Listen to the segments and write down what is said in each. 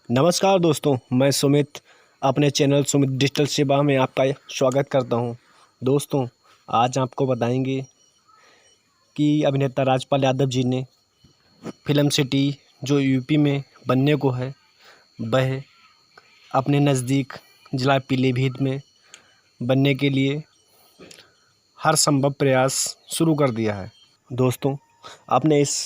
नमस्कार दोस्तों, मैं सुमित अपने चैनल सुमित डिजिटल सेवा में आपका स्वागत करता हूं। दोस्तों, आज आपको बताएंगे कि अभिनेता राजपाल यादव जी ने फिल्म सिटी जो यूपी में बनने को है, वह अपने नज़दीक जिला पीलीभीत में बनने के लिए हर संभव प्रयास शुरू कर दिया है। दोस्तों, अपने इस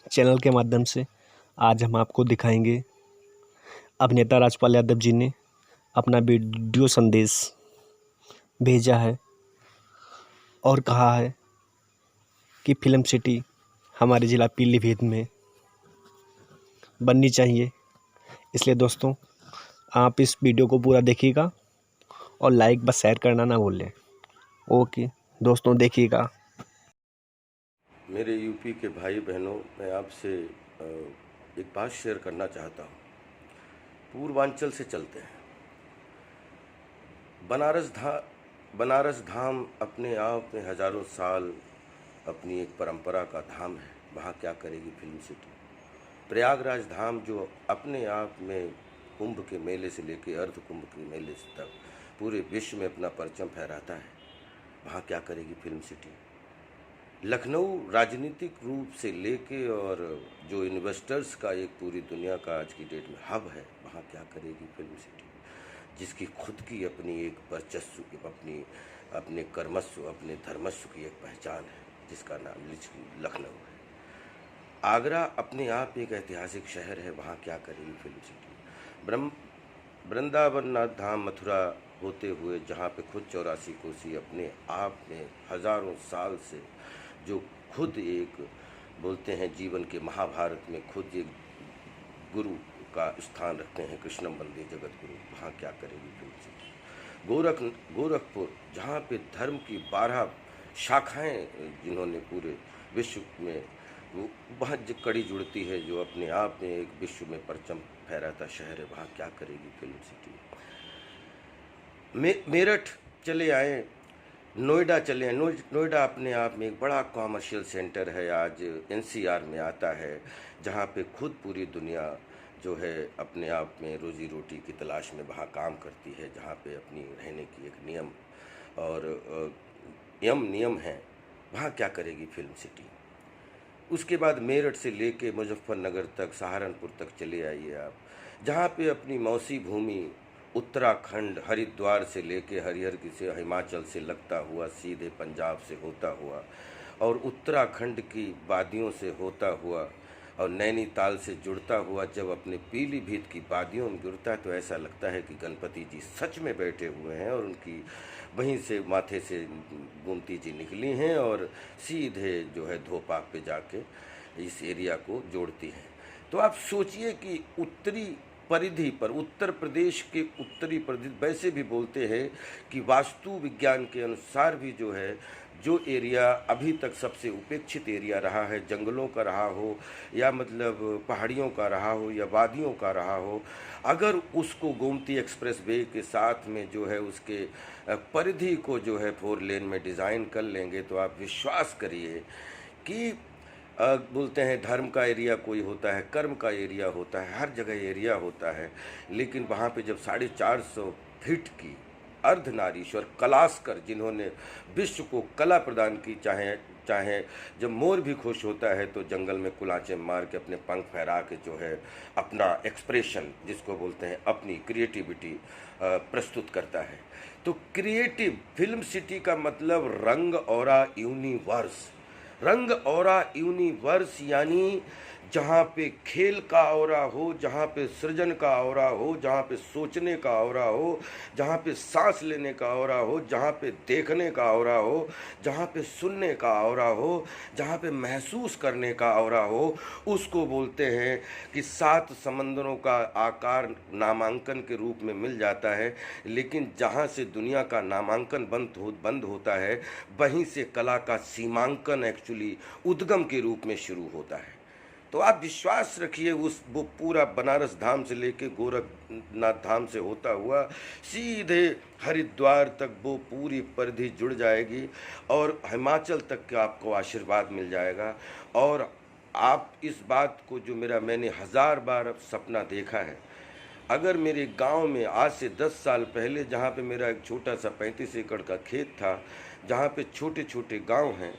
चैनल के माध्यम से आज हम आपको दिखाएंगे अभिनेता राजपाल यादव जी ने अपना वीडियो संदेश भेजा है और कहा है कि फिल्म सिटी हमारे ज़िला पीलीभीत में बननी चाहिए। इसलिए दोस्तों, आप इस वीडियो को पूरा देखिएगा और लाइक व शेयर करना ना भूलें। ओके दोस्तों, देखिएगा। मेरे यूपी के भाई बहनों, मैं आपसे एक बात शेयर करना चाहता हूँ। पूर्वांचल से चलते हैं। बनारस धाम अपने आप में हजारों साल अपनी एक परंपरा का धाम है। वहाँ क्या करेगी फिल्म सिटी। प्रयागराज धाम जो अपने आप में कुंभ के मेले से लेकर अर्ध कुंभ के मेले तक पूरे विश्व में अपना परचम फहराता है, वहाँ क्या करेगी फिल्म सिटी। लखनऊ राजनीतिक रूप से लेके और जो इन्वेस्टर्स का एक पूरी दुनिया का आज की डेट में हब है, वहाँ क्या करेगी फिल्म सिटी, जिसकी खुद की अपनी एक वर्चस्व, अपने कर्मस्व, अपने धर्मस्व की एक पहचान है, जिसका नाम लखनऊ है। आगरा अपने आप एक ऐतिहासिक शहर है, वहाँ क्या करेगी फिल्म सिटी। वृंदावन धाम मथुरा होते हुए जहाँ पे खुद 84 कोसी अपने आप में हजारों साल से जो खुद एक बोलते हैं जीवन के महाभारत में खुद एक गुरु का स्थान रखते हैं, कृष्णम वंदे जगत गुरु, वहाँ क्या करेगी फिल्म सिटी। गोरखपुर जहाँ पे धर्म की 12 शाखाएं जिन्होंने पूरे विश्व में वहाँ जो कड़ी जुड़ती है, जो अपने आप में एक विश्व में परचम फहराता शहर है, वहाँ क्या करेगी फिल्म सिटी। मेरठ चले आए, नोएडा चले आए। नोएडा अपने आप में एक बड़ा कॉमर्शियल सेंटर है, आज एनसीआर में आता है, जहाँ पे खुद पूरी दुनिया जो है अपने आप में रोजी रोटी की तलाश में वहाँ काम करती है, जहाँ पे अपनी रहने की एक नियम और नियम है, वहाँ क्या करेगी फिल्म सिटी। उसके बाद मेरठ से लेके मुजफ्फरनगर तक, सहारनपुर तक चले आइए आप, जहाँ पे अपनी मौसी भूमि उत्तराखंड हरिद्वार से लेके हरिहर से हिमाचल से लगता हुआ सीधे पंजाब से होता हुआ और उत्तराखंड की वादियों से होता हुआ और नैनीताल से जुड़ता हुआ जब अपने पीलीभीत की वादियों में जुड़ता है, तो ऐसा लगता है कि गणपति जी सच में बैठे हुए हैं और उनकी वहीं से माथे से गोमती जी निकली हैं और सीधे जो है धोपाक पे जाके इस एरिया को जोड़ती हैं। तो आप सोचिए कि उत्तरी परिधि पर, उत्तर प्रदेश के उत्तरी परिधि, वैसे भी बोलते हैं कि वास्तु विज्ञान के अनुसार भी जो है, जो एरिया अभी तक सबसे उपेक्षित एरिया रहा है, जंगलों का रहा हो या मतलब पहाड़ियों का रहा हो या वादियों का रहा हो, अगर उसको गोमती एक्सप्रेस वे के साथ में जो है उसके परिधि को जो है 4 लेन में डिज़ाइन कर लेंगे, तो आप विश्वास करिए कि बोलते हैं धर्म का एरिया कोई होता है, कर्म का एरिया होता है, हर जगह एरिया होता है, लेकिन वहाँ पे जब 450 फीट की अर्धनारीश्वर कलास्कर जिन्होंने विश्व को कला प्रदान की, चाहे जब मोर भी खुश होता है तो जंगल में कुलाचे मार के अपने पंख फहरा के जो है अपना एक्सप्रेशन, जिसको बोलते हैं अपनी क्रिएटिविटी प्रस्तुत करता है। तो क्रिएटिव फिल्म सिटी का मतलब रंग औरा यूनिवर्स, रंग औरा यूनिवर्स, यानी जहाँ पे खेल का औरा हो, जहाँ पे सृजन का औरा हो, जहाँ पे सोचने का औरा हो, जहाँ पे सांस लेने का औरा हो, जहाँ पे देखने का औरा हो, जहाँ पे सुनने का औरा हो, जहाँ पे महसूस करने का औरा हो, उसको बोलते हैं कि 7 समंदरों का आकार नामांकन के रूप में मिल जाता है। लेकिन जहाँ से दुनिया का नामांकन बंद होता है, वहीं से कला का सीमांकन एक्चुअली उद्गम के रूप में शुरू होता है। तो आप विश्वास रखिए, वो पूरा बनारस धाम से लेके गोरखनाथ धाम से होता हुआ सीधे हरिद्वार तक वो पूरी परिधि जुड़ जाएगी और हिमाचल तक का आपको आशीर्वाद मिल जाएगा। और आप इस बात को जो मैंने 1000 बार सपना देखा है, अगर मेरे गांव में आज से 10 साल पहले, जहां पे मेरा एक छोटा सा 35 एकड़ का खेत था, जहां पे छोटे छोटे गांव हैं,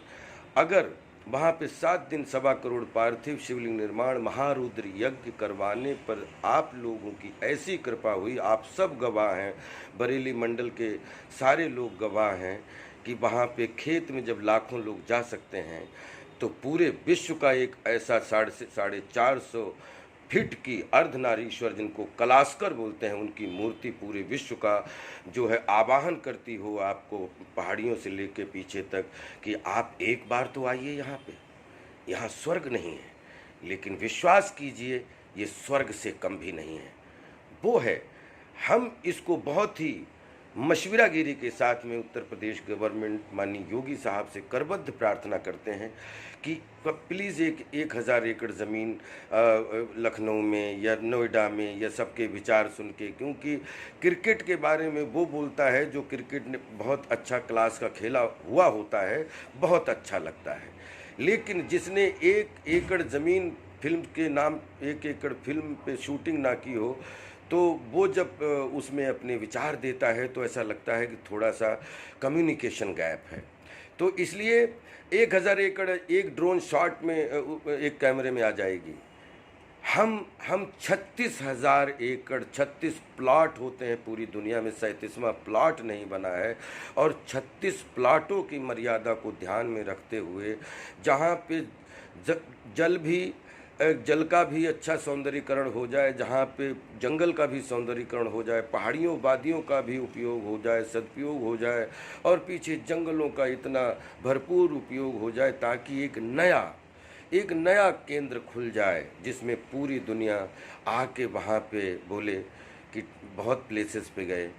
अगर वहाँ पे 7 दिन 1.25 करोड़ पार्थिव शिवलिंग निर्माण महारुद्र यज्ञ करवाने पर आप लोगों की ऐसी कृपा हुई, आप सब गवाह हैं, बरेली मंडल के सारे लोग गवाह हैं कि वहाँ पे खेत में जब लाखों लोग जा सकते हैं, तो पूरे विश्व का एक ऐसा 450 फीट की अर्धनारीश्वर, जिनको कलास्कर बोलते हैं, उनकी मूर्ति पूरे विश्व का जो है आवाहन करती हो आपको पहाड़ियों से लेके पीछे तक, कि आप एक बार तो आइए यहाँ पे। यहाँ स्वर्ग नहीं है, लेकिन विश्वास कीजिए ये स्वर्ग से कम भी नहीं है, वो है। हम इसको बहुत ही मशविरागिरी के साथ में उत्तर प्रदेश गवर्नमेंट माननीय योगी साहब से करबद्ध प्रार्थना करते हैं कि प्लीज़ 1000 एकड़ ज़मीन लखनऊ में या नोएडा में या सबके विचार सुन के, क्योंकि क्रिकेट के बारे में वो बोलता है जो क्रिकेट ने बहुत अच्छा क्लास का खेला हुआ होता है, बहुत अच्छा लगता है, लेकिन जिसने 1 एकड़ ज़मीन फिल्म के नाम 1 एकड़ फिल्म पे शूटिंग ना की हो, तो वो जब उसमें अपने विचार देता है तो ऐसा लगता है कि थोड़ा सा कम्युनिकेशन गैप है। तो इसलिए 1000 एकड़ एक ड्रोन शॉट में एक कैमरे में आ जाएगी। हम 36,000 एकड़, 36 प्लॉट होते हैं पूरी दुनिया में, 37वां प्लॉट नहीं बना है, और 36 प्लॉटों की मर्यादा को ध्यान में रखते हुए, जहाँ पे जल का भी अच्छा सौंदर्यीकरण हो जाए, जहाँ पे जंगल का भी सौंदर्यीकरण हो जाए, पहाड़ियों वादियों का भी उपयोग हो जाए, सदुपयोग हो जाए, और पीछे जंगलों का इतना भरपूर उपयोग हो जाए, ताकि एक नया केंद्र खुल जाए, जिसमें पूरी दुनिया आके वहाँ पे बोले कि बहुत प्लेसेस पे गए,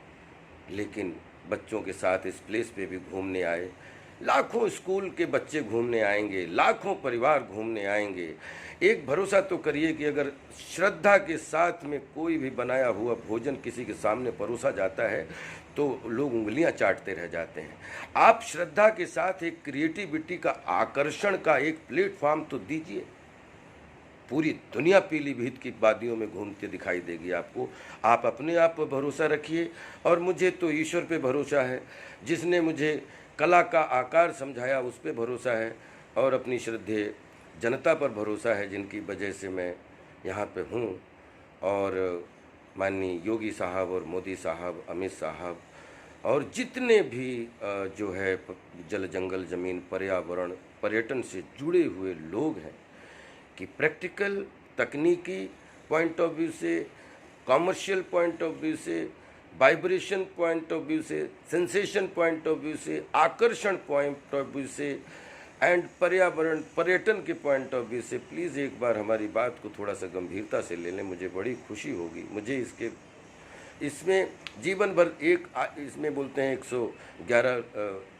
लेकिन बच्चों के साथ इस प्लेस पे भी घूमने आए। लाखों स्कूल के बच्चे घूमने आएंगे, लाखों परिवार घूमने आएंगे। एक भरोसा तो करिए कि अगर श्रद्धा के साथ में कोई भी बनाया हुआ भोजन किसी के सामने परोसा जाता है, तो लोग उंगलियां चाटते रह जाते हैं। आप श्रद्धा के साथ एक क्रिएटिविटी का आकर्षण का एक प्लेटफॉर्म तो दीजिए। पूरी दुनिया पीलीभीत की वादियों में घूमते दिखाई देगी आपको। आप अपने आप पर भरोसा रखिए, और मुझे तो ईश्वर पे भरोसा है, जिसने मुझे कला का आकार समझाया उस पे भरोसा है, और अपनी श्रद्धेय जनता पर भरोसा है, जिनकी वजह से मैं यहाँ पे हूँ। और माननीय योगी साहब और मोदी साहब, अमित साहब, और जितने भी जो है जल जंगल ज़मीन पर्यावरण पर्यटन से जुड़े हुए लोग हैं, कि प्रैक्टिकल तकनीकी पॉइंट ऑफ व्यू से, कॉमर्शियल पॉइंट ऑफ व्यू से, वाइब्रेशन पॉइंट ऑफ व्यू से, सेंसेशन पॉइंट ऑफ व्यू से, आकर्षण पॉइंट ऑफ व्यू से, एंड पर्यावरण पर्यटन के पॉइंट ऑफ व्यू से, प्लीज़ एक बार हमारी बात को थोड़ा सा गंभीरता से ले लें। मुझे बड़ी खुशी होगी। मुझे इसमें जीवन भर इसमें बोलते हैं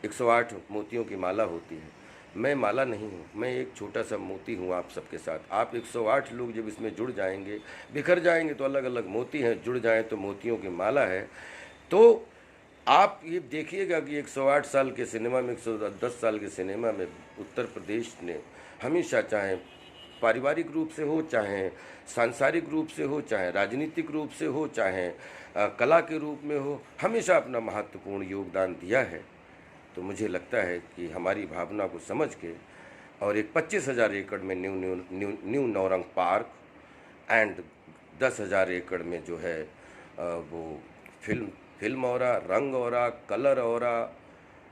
108 मोतियों की माला होती है। मैं माला नहीं हूँ, मैं एक छोटा सा मोती हूँ आप सबके साथ। आप 108 लोग जब इसमें जुड़ जाएंगे, बिखर जाएंगे तो अलग अलग मोती हैं, जुड़ जाएं तो मोतियों की माला है। तो आप ये देखिएगा कि 108 साल के सिनेमा में, 110 साल के सिनेमा में उत्तर प्रदेश ने हमेशा, चाहे पारिवारिक रूप से हो, चाहे सांसारिक रूप से हो, चाहे राजनीतिक रूप से हो, चाहे कला के रूप में हो, हमेशा अपना महत्वपूर्ण योगदान दिया है। तो मुझे लगता है कि हमारी भावना को समझ के, और एक 25,000 एकड़ में न्यू नौरंग पार्क, एंड 10,000 एकड़ में जो है वो फिल्म औरा, रंग औरा, कलर औरा,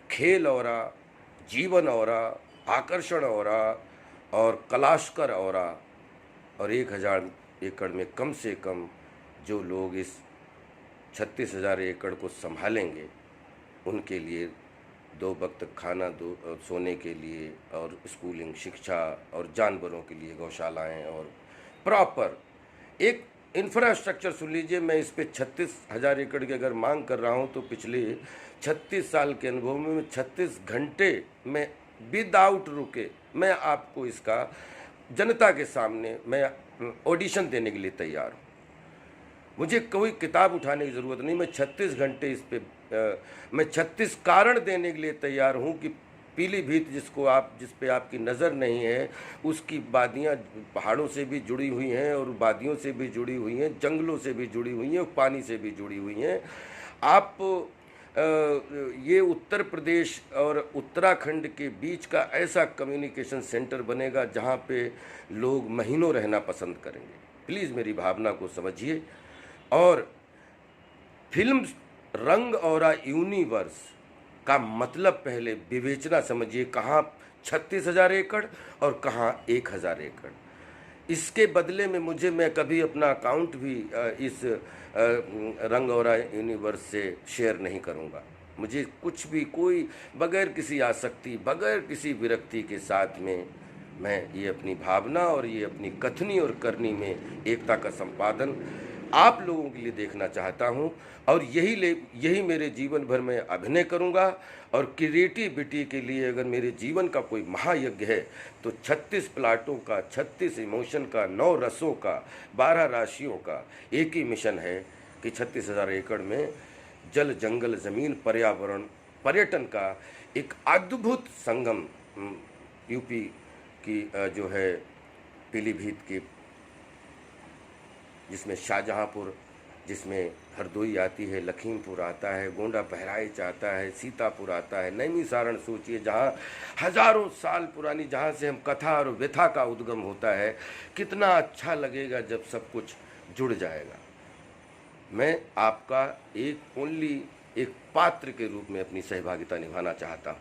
खेल औरा, जीवन औरा, आकर्षण औरा, और कलास्कर औरा, और 1000 एकड़ में कम से कम जो लोग इस 36,000 एकड़ को संभालेंगे, उनके लिए 2 वक्त खाना, सोने के लिए, और स्कूलिंग, शिक्षा, और जानवरों के लिए गौशालाएं, और प्रॉपर एक इंफ्रास्ट्रक्चर। सुन लीजिए, मैं इस पे 36,000 एकड़ की अगर मांग कर रहा हूँ, तो पिछले 36 साल के अनुभव में 36 घंटे में विदाउट रुके मैं आपको इसका जनता के सामने मैं ऑडिशन देने के लिए तैयार हूँ। मुझे कोई किताब उठाने की ज़रूरत नहीं। मैं 36 घंटे इस पे मैं 36 कारण देने के लिए तैयार हूँ कि पीलीभीत जिस पे आपकी नज़र नहीं है, उसकी वादियाँ पहाड़ों से भी जुड़ी हुई हैं और वादियों से भी जुड़ी हुई हैं, जंगलों से भी जुड़ी हुई हैं और पानी से भी जुड़ी हुई हैं। आप ये उत्तर प्रदेश और उत्तराखंड के बीच का ऐसा कम्युनिकेशन सेंटर बनेगा जहाँ पे लोग महीनों रहना पसंद करेंगे। प्लीज़ मेरी भावना को समझिए। और फिल्म रंग औरा यूनिवर्स का मतलब पहले विवेचना समझिए, कहाँ 36,000 एकड़ और कहाँ 1,000 एकड़। इसके बदले में मैं कभी अपना अकाउंट भी इस रंग और यूनिवर्स से शेयर नहीं करूंगा। मुझे कुछ भी, कोई बगैर किसी आसक्ति, बगैर किसी विरक्ति के साथ में मैं ये अपनी भावना और ये अपनी कथनी और करनी में एकता का संपादन आप लोगों के लिए देखना चाहता हूं। और यही मेरे जीवन भर में अभिनय करूंगा। और क्रिएटिविटी के लिए अगर मेरे जीवन का कोई महायज्ञ है तो 36 प्लाटों का, 36 इमोशन का, 9 रसों का, 12 राशियों का एक ही मिशन है कि 36,000 एकड़ में जल, जंगल, ज़मीन, पर्यावरण, पर्यटन का एक अद्भुत संगम यूपी की जो है पीलीभीत की, जिसमें शाहजहांपुर, जिसमें हरदोई आती है, लखीमपुर आता है, गोंडा बहराइच आता है, सीतापुर आता है, नैमिषारण सोचिए जहाँ हजारों साल पुरानी, जहाँ से हम कथा और व्यथा का उद्गम होता है। कितना अच्छा लगेगा जब सब कुछ जुड़ जाएगा। मैं आपका एक पात्र के रूप में अपनी सहभागिता निभाना चाहता हूँ।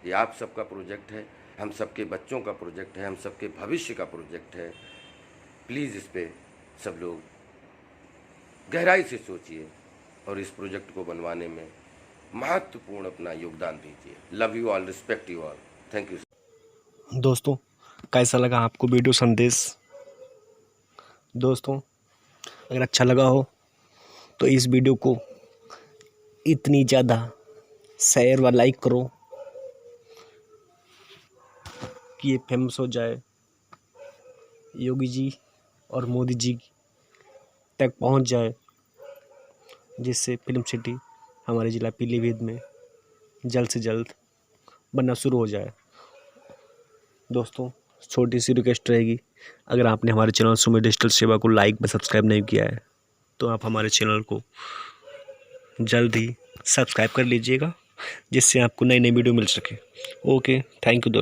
ये आप सबका प्रोजेक्ट है, हम सबके बच्चों का प्रोजेक्ट है, हम सबके भविष्य का प्रोजेक्ट है। प्लीज़ इस पे सब लोग गहराई से सोचिए और इस प्रोजेक्ट को बनवाने में महत्वपूर्ण अपना योगदान दीजिए। Love you all, respect you all, thank you. दोस्तों, कैसा लगा आपको वीडियो संदेश? दोस्तों, अगर अच्छा लगा हो तो इस वीडियो को इतनी ज़्यादा शेयर व लाइक करो कि ये फेमस हो जाए, योगी जी और मोदी जी तक पहुंच जाए, जिससे फिल्म सिटी हमारे ज़िला पीलीभीत में जल्द से जल्द बनना शुरू हो जाए। दोस्तों, छोटी सी रिक्वेस्ट रहेगी, अगर आपने हमारे चैनल सुमित डिजिटल सेवा को लाइक व सब्सक्राइब नहीं किया है तो आप हमारे चैनल को जल्द ही सब्सक्राइब कर लीजिएगा, जिससे आपको नई नई वीडियो मिल सके। Okay, thank you.